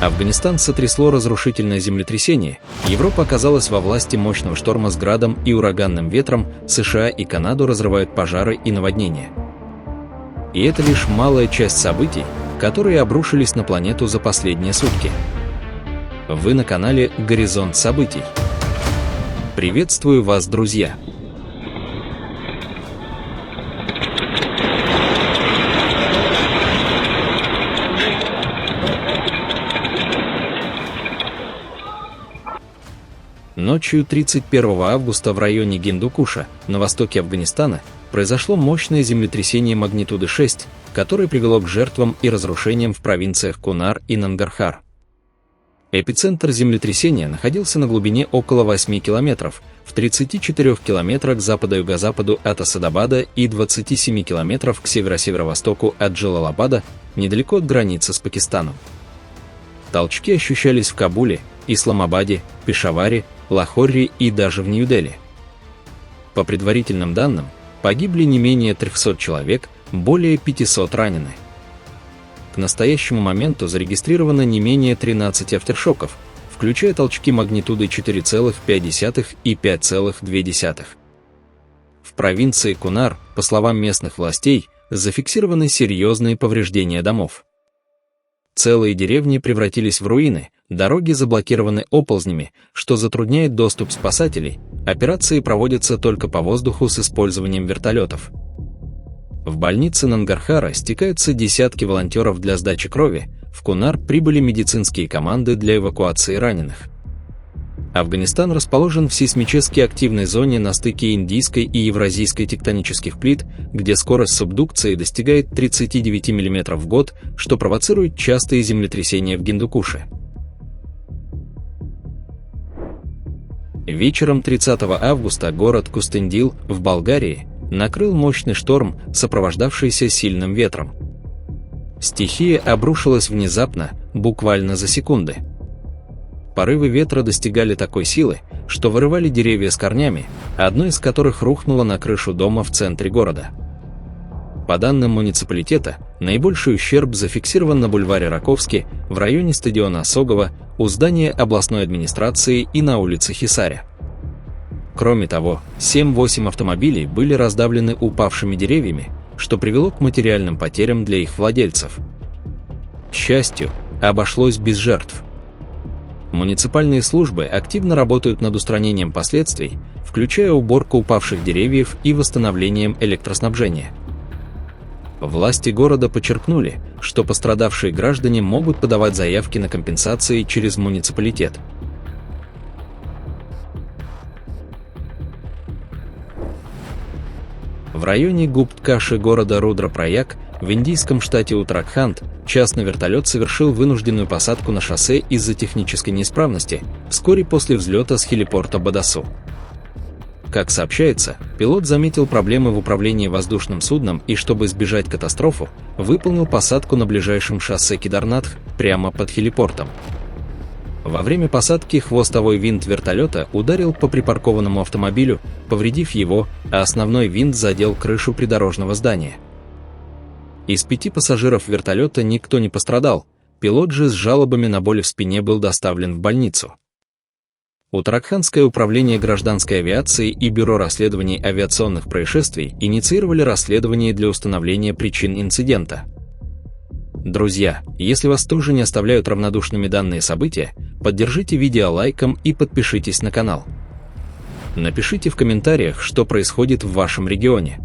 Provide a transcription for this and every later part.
Афганистан сотрясло разрушительное землетрясение, Европа оказалась во власти мощного шторма с градом и ураганным ветром, США и Канаду разрывают пожары и наводнения. И это лишь малая часть событий, которые обрушились на планету за последние сутки. Вы на канале «Горизонт событий». Приветствую вас, друзья! Ночью 31 августа в районе Гиндукуша, на востоке Афганистана, произошло мощное землетрясение магнитуды 6, которое привело к жертвам и разрушениям в провинциях Кунар и Нангархар. Эпицентр землетрясения находился на глубине около 8 километров, в 34 километрах к запада-юго-западу от Асадабада и 27 километров к северо-северо-востоку от Джалалабада, недалеко от границы с Пакистаном. Толчки ощущались в Кабуле, Исламабаде, Пешаваре, Лахоре и даже в Нью-Дели. По предварительным данным, погибли не менее 300 человек, более 500 ранены. К настоящему моменту зарегистрировано не менее 13 афтершоков, включая толчки магнитудой 4,5 и 5,2. В провинции Кунар, по словам местных властей, зафиксированы серьезные повреждения домов. Целые деревни превратились в руины, дороги заблокированы оползнями, что затрудняет доступ спасателей, операции проводятся только по воздуху с использованием вертолетов. В больнице Нангархара стекаются десятки волонтеров для сдачи крови, в Кунар прибыли медицинские команды для эвакуации раненых. Афганистан расположен в сейсмически активной зоне на стыке индийской и евразийской тектонических плит, где скорость субдукции достигает 39 мм в год, что провоцирует частые землетрясения в Гиндукуше. Вечером 30 августа город Кустендил в Болгарии накрыл мощный шторм, сопровождавшийся сильным ветром. Стихия обрушилась внезапно, буквально за секунды. Порывы ветра достигали такой силы, что вырывали деревья с корнями, одно из которых рухнуло на крышу дома в центре города. По данным муниципалитета, наибольший ущерб зафиксирован на бульваре Раковски, в районе стадиона Осогово, у здания областной администрации и на улице Хисаря. Кроме того, 7-8 автомобилей были раздавлены упавшими деревьями, что привело к материальным потерям для их владельцев. К счастью, обошлось без жертв. Муниципальные службы активно работают над устранением последствий, включая уборку упавших деревьев и восстановлением электроснабжения. Власти города подчеркнули, что пострадавшие граждане могут подавать заявки на компенсации через муниципалитет. В районе Гупткаши города Рудра-Праяг в индийском штате Уттараханд частный вертолет совершил вынужденную посадку на шоссе из-за технической неисправности вскоре после взлета с хелипорта Бадасу. Как сообщается, пилот заметил проблемы в управлении воздушным судном и, чтобы избежать катастрофу, выполнил посадку на ближайшем шоссе Кедарнатх прямо под хелипортом. Во время посадки хвостовой винт вертолета ударил по припаркованному автомобилю, повредив его, а основной винт задел крышу придорожного здания. Из 5 пассажиров вертолета никто не пострадал, пилот же с жалобами на боли в спине был доставлен в больницу. Уттарахандское управление гражданской авиации и Бюро расследований авиационных происшествий инициировали расследование для установления причин инцидента. Друзья, если вас тоже не оставляют равнодушными данные события, поддержите видео лайком и подпишитесь на канал. Напишите в комментариях, что происходит в вашем регионе.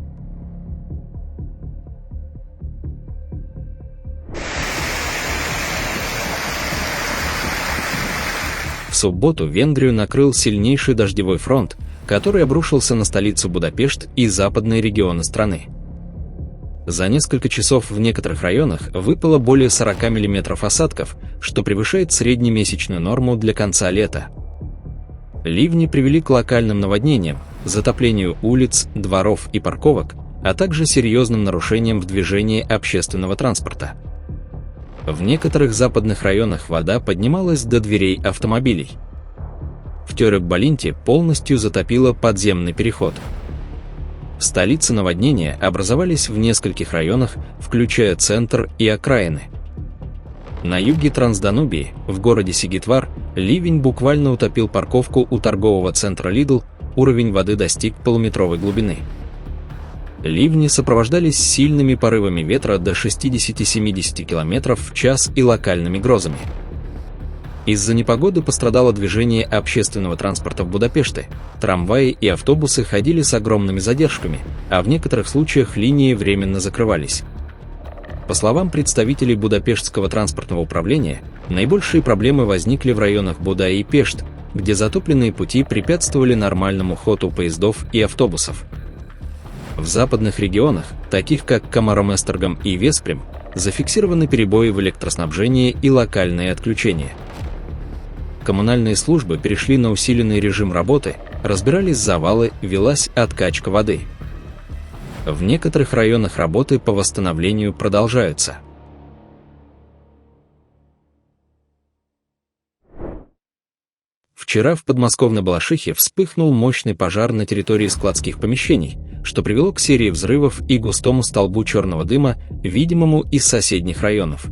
В субботу Венгрию накрыл сильнейший дождевой фронт, который обрушился на столицу Будапешт и западные регионы страны. За несколько часов в некоторых районах выпало более 40 мм осадков, что превышает среднемесячную норму для конца лета. Ливни привели к локальным наводнениям, затоплению улиц, дворов и парковок, а также серьезным нарушениям в движении общественного транспорта. В некоторых западных районах вода поднималась до дверей автомобилей. В Тёрек-Балинте полностью затопило подземный переход. В столице наводнения образовались в нескольких районах, включая центр и окраины. На юге Трансданубии, в городе Сигитвар, ливень буквально утопил парковку у торгового центра Lidl, уровень воды достиг полуметровой глубины. Ливни сопровождались сильными порывами ветра до 60-70 км в час и локальными грозами. Из-за непогоды пострадало движение общественного транспорта в Будапеште, трамваи и автобусы ходили с огромными задержками, а в некоторых случаях линии временно закрывались. По словам представителей Будапештского транспортного управления, наибольшие проблемы возникли в районах Буда и Пешт, где затопленные пути препятствовали нормальному ходу поездов и автобусов. В западных регионах, таких как Камароместергам и Веспрем, зафиксированы перебои в электроснабжении и локальные отключения. Коммунальные службы перешли на усиленный режим работы, разбирались завалы, велась откачка воды. В некоторых районах работы по восстановлению продолжаются. Вчера в подмосковной Балашихе вспыхнул мощный пожар на территории складских помещений, что привело к серии взрывов и густому столбу черного дыма, видимому из соседних районов.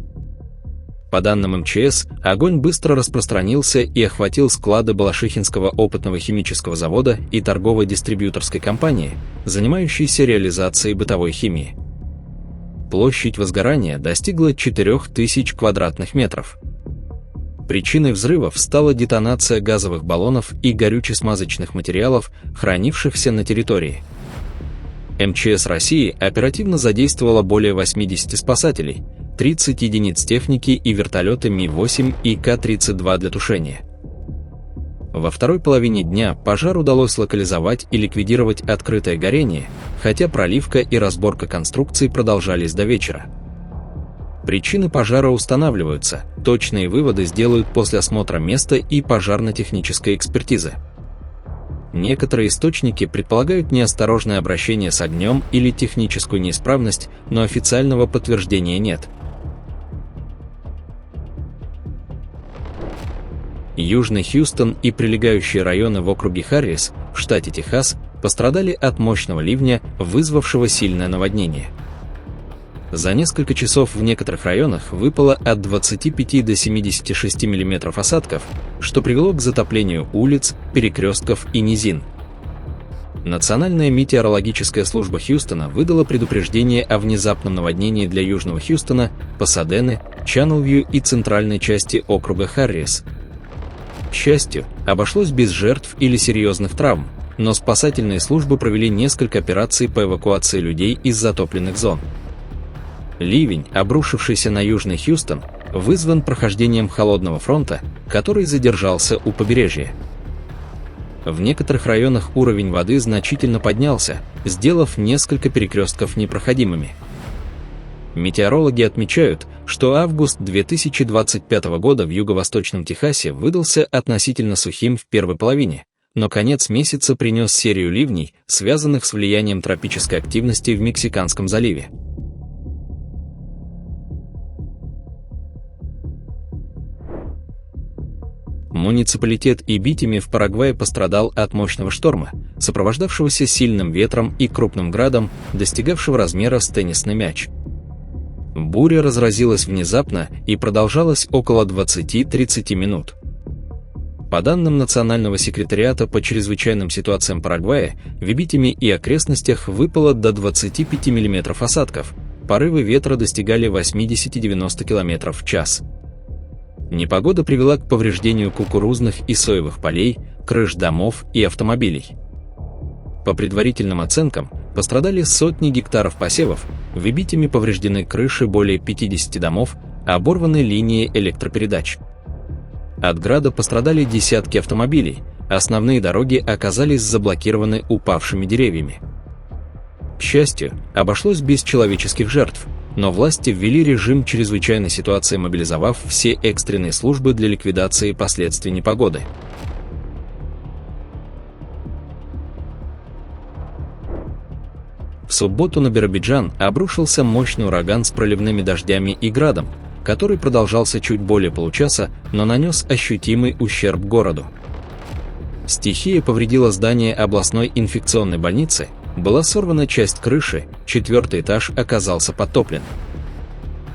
По данным МЧС, огонь быстро распространился и охватил склады Балашихинского опытного химического завода и торговой дистрибьюторской компании, занимающейся реализацией бытовой химии. Площадь возгорания достигла 4000 квадратных метров. Причиной взрывов стала детонация газовых баллонов и горюче-смазочных материалов, хранившихся на территории. МЧС России оперативно задействовала более 80 спасателей, 30 единиц техники и вертолеты Ми-8 и К-32 для тушения. Во второй половине дня пожар удалось локализовать и ликвидировать открытое горение, хотя проливка и разборка конструкций продолжались до вечера. Причины пожара устанавливаются, точные выводы сделают после осмотра места и пожарно-технической экспертизы. Некоторые источники предполагают неосторожное обращение с огнем или техническую неисправность, но официального подтверждения нет. Южный Хьюстон и прилегающие районы в округе Харрис, в штате Техас, пострадали от мощного ливня, вызвавшего сильное наводнение. За несколько часов в некоторых районах выпало от 25 до 76 мм осадков, что привело к затоплению улиц, перекрестков и низин. Национальная метеорологическая служба Хьюстона выдала предупреждение о внезапном наводнении для Южного Хьюстона, Пасадены, Чаннелвью и центральной части округа Харрис. К счастью, обошлось без жертв или серьезных травм, но спасательные службы провели несколько операций по эвакуации людей из затопленных зон. Ливень, обрушившийся на Южный Хьюстон, вызван прохождением холодного фронта, который задержался у побережья. В некоторых районах уровень воды значительно поднялся, сделав несколько перекрестков непроходимыми. Метеорологи отмечают, что август 2025 года в юго-восточном Техасе выдался относительно сухим в первой половине, но конец месяца принес серию ливней, связанных с влиянием тропической активности в Мексиканском заливе. Муниципалитет Ибитими в Парагвае пострадал от мощного шторма, сопровождавшегося сильным ветром и крупным градом, достигавшего размера с теннисный мяч. Буря разразилась внезапно и продолжалась около 20-30 минут. По данным Национального секретариата по чрезвычайным ситуациям Парагвая, в Ибитими и окрестностях выпало до 25 мм осадков, порывы ветра достигали 80-90 км в час. Непогода привела к повреждению кукурузных и соевых полей, крыш домов и автомобилей. По предварительным оценкам, пострадали сотни гектаров посевов, в Ибитими повреждены крыши более 50 домов, оборваны линии электропередач. От града пострадали десятки автомобилей, основные дороги оказались заблокированы упавшими деревьями. К счастью, обошлось без человеческих жертв, но власти ввели режим чрезвычайной ситуации, мобилизовав все экстренные службы для ликвидации последствий непогоды. В субботу на Биробиджан обрушился мощный ураган с проливными дождями и градом, который продолжался чуть более получаса, но нанес ощутимый ущерб городу. Стихия повредила здание областной инфекционной больницы, была сорвана часть крыши, 4-й этаж оказался подтоплен.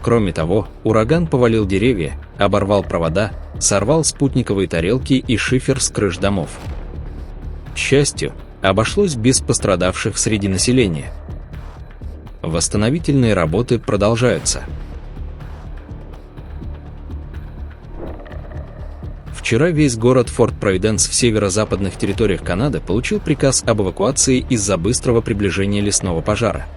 Кроме того, ураган повалил деревья, оборвал провода, сорвал спутниковые тарелки и шифер с крыш домов. К счастью, обошлось без пострадавших среди населения. Восстановительные работы продолжаются. Вчера весь город Форт-Провиденс в северо-западных территориях Канады получил приказ об эвакуации из-за быстрого приближения лесного пожара.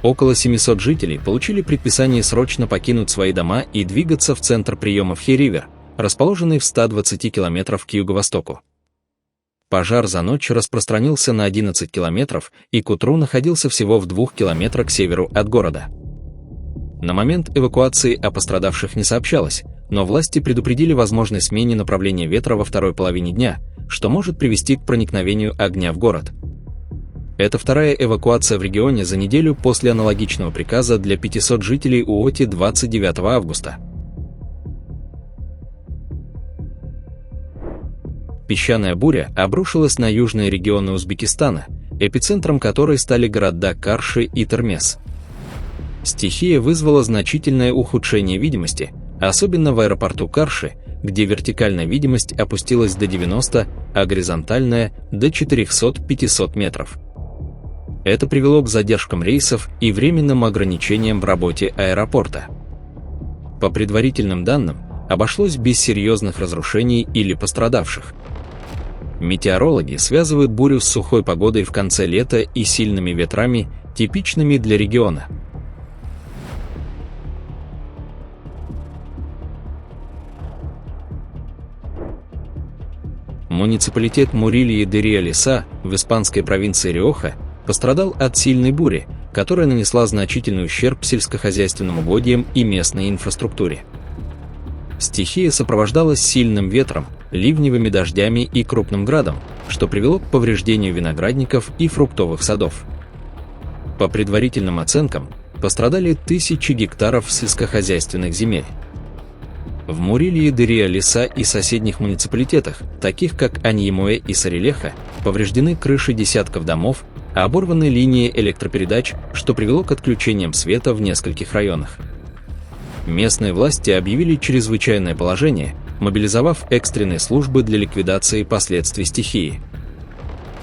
Около 700 жителей получили предписание срочно покинуть свои дома и двигаться в центр приема в Хей-Ривер, расположенный в 120 километрах к юго-востоку. Пожар за ночь распространился на 11 километров и к утру находился всего в 2 километрах к северу от города. На момент эвакуации о пострадавших не сообщалось, но власти предупредили возможной смене направления ветра во второй половине дня, что может привести к проникновению огня в город. Это вторая эвакуация в регионе за неделю после аналогичного приказа для 500 жителей Уоти 29 августа. Песчаная буря обрушилась на южные регионы Узбекистана, эпицентром которой стали города Карши и Термез. Стихия вызвала значительное ухудшение видимости, особенно в аэропорту Карши, где вертикальная видимость опустилась до 90, а горизонтальная – до 400-500 метров. Это привело к задержкам рейсов и временным ограничениям в работе аэропорта. По предварительным данным, обошлось без серьезных разрушений или пострадавших. Метеорологи связывают бурю с сухой погодой в конце лета и сильными ветрами, типичными для региона. Муниципалитет Мурилья-де-Риа-Лиса в испанской провинции Риоха пострадал от сильной бури, которая нанесла значительный ущерб сельскохозяйственным угодьям и местной инфраструктуре. Стихия сопровождалась сильным ветром, ливневыми дождями и крупным градом, что привело к повреждению виноградников и фруктовых садов. По предварительным оценкам, пострадали тысячи гектаров сельскохозяйственных земель. В Мурилья-де-Риа-Лиса и соседних муниципалитетах, таких как Аньемуэ и Сарилеха, повреждены крыши десятков домов, а оборваны линии электропередач, что привело к отключениям света в нескольких районах. Местные власти объявили чрезвычайное положение, мобилизовав экстренные службы для ликвидации последствий стихии.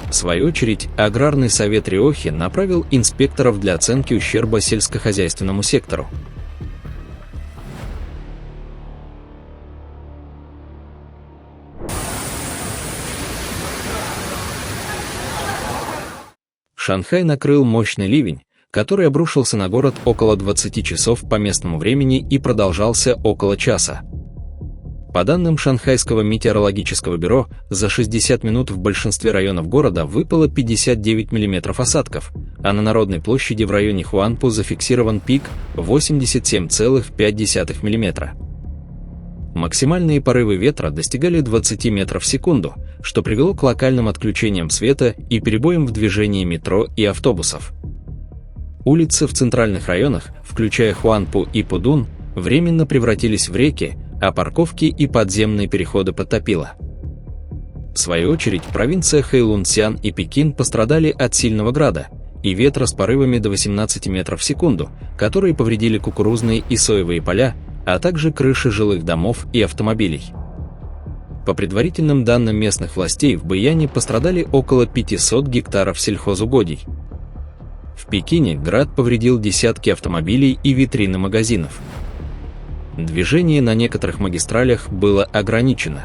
В свою очередь, Аграрный совет Риохи направил инспекторов для оценки ущерба сельскохозяйственному сектору. Шанхай накрыл мощный ливень, который обрушился на город около 20 часов по местному времени и продолжался около часа. По данным Шанхайского метеорологического бюро, за 60 минут в большинстве районов города выпало 59 мм осадков, а на Народной площади в районе Хуанпу зафиксирован пик 87,5 мм. Максимальные порывы ветра достигали 20 метров в секунду, что привело к локальным отключениям света и перебоям в движении метро и автобусов. Улицы в центральных районах, включая Хуанпу и Пудун, временно превратились в реки, а парковки и подземные переходы подтопило. В свою очередь, провинция Хэйлунцзян и Пекин пострадали от сильного града и ветра с порывами до 18 метров в секунду, которые повредили кукурузные и соевые поля, а также крыши жилых домов и автомобилей. По предварительным данным местных властей, в Бэйяне пострадали около 500 гектаров сельхозугодий. В Пекине град повредил десятки автомобилей и витрины магазинов. Движение на некоторых магистралях было ограничено.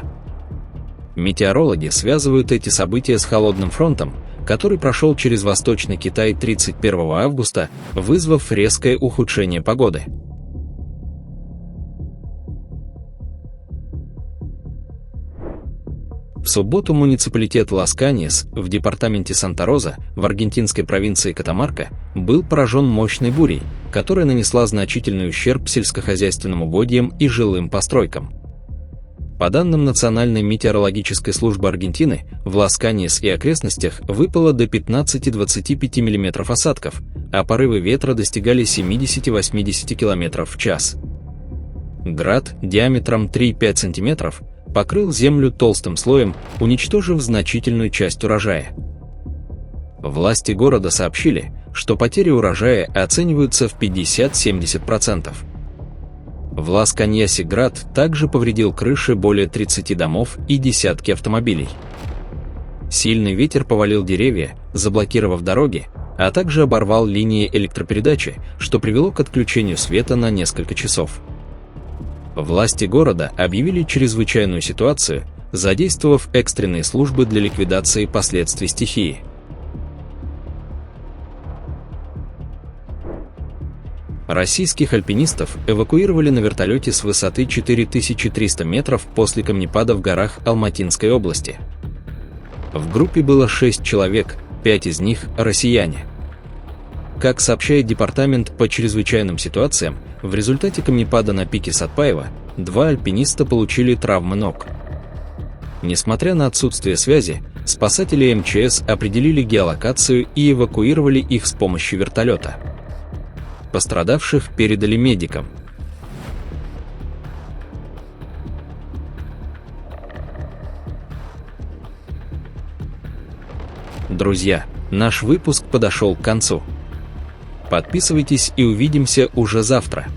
Метеорологи связывают эти события с холодным фронтом, который прошел через Восточный Китай 31 августа, вызвав резкое ухудшение погоды. В субботу муниципалитет Лас-Каньяс в департаменте Санта-Роза в аргентинской провинции Катамарка был поражен мощной бурей, которая нанесла значительный ущерб сельскохозяйственным угодьям и жилым постройкам. По данным Национальной метеорологической службы Аргентины, в Лас-Каньяс и окрестностях выпало до 15-25 мм осадков, а порывы ветра достигали 70-80 км в час. Град диаметром 3-5 см покрыл землю толстым слоем, уничтожив значительную часть урожая. Власти города сообщили, что потери урожая оцениваются в 50-70%. В Лас-Каньясе-Град также повредил крыши более 30 домов и десятки автомобилей. Сильный ветер повалил деревья, заблокировав дороги, а также оборвал линии электропередачи, что привело к отключению света на несколько часов. Власти города объявили чрезвычайную ситуацию, задействовав экстренные службы для ликвидации последствий стихии. Российских альпинистов эвакуировали на вертолете с высоты 4300 метров после камнепада в горах Алматинской области. В группе было 6 человек, 5 из них – россияне. Как сообщает Департамент по чрезвычайным ситуациям, в результате камнепада на пике Сатпаева 2 альпиниста получили травмы ног. Несмотря на отсутствие связи, спасатели МЧС определили геолокацию и эвакуировали их с помощью вертолета. Пострадавших передали медикам. Друзья, наш выпуск подошел к концу. Подписывайтесь и увидимся уже завтра.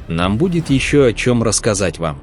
Нам будет еще о чем рассказать вам.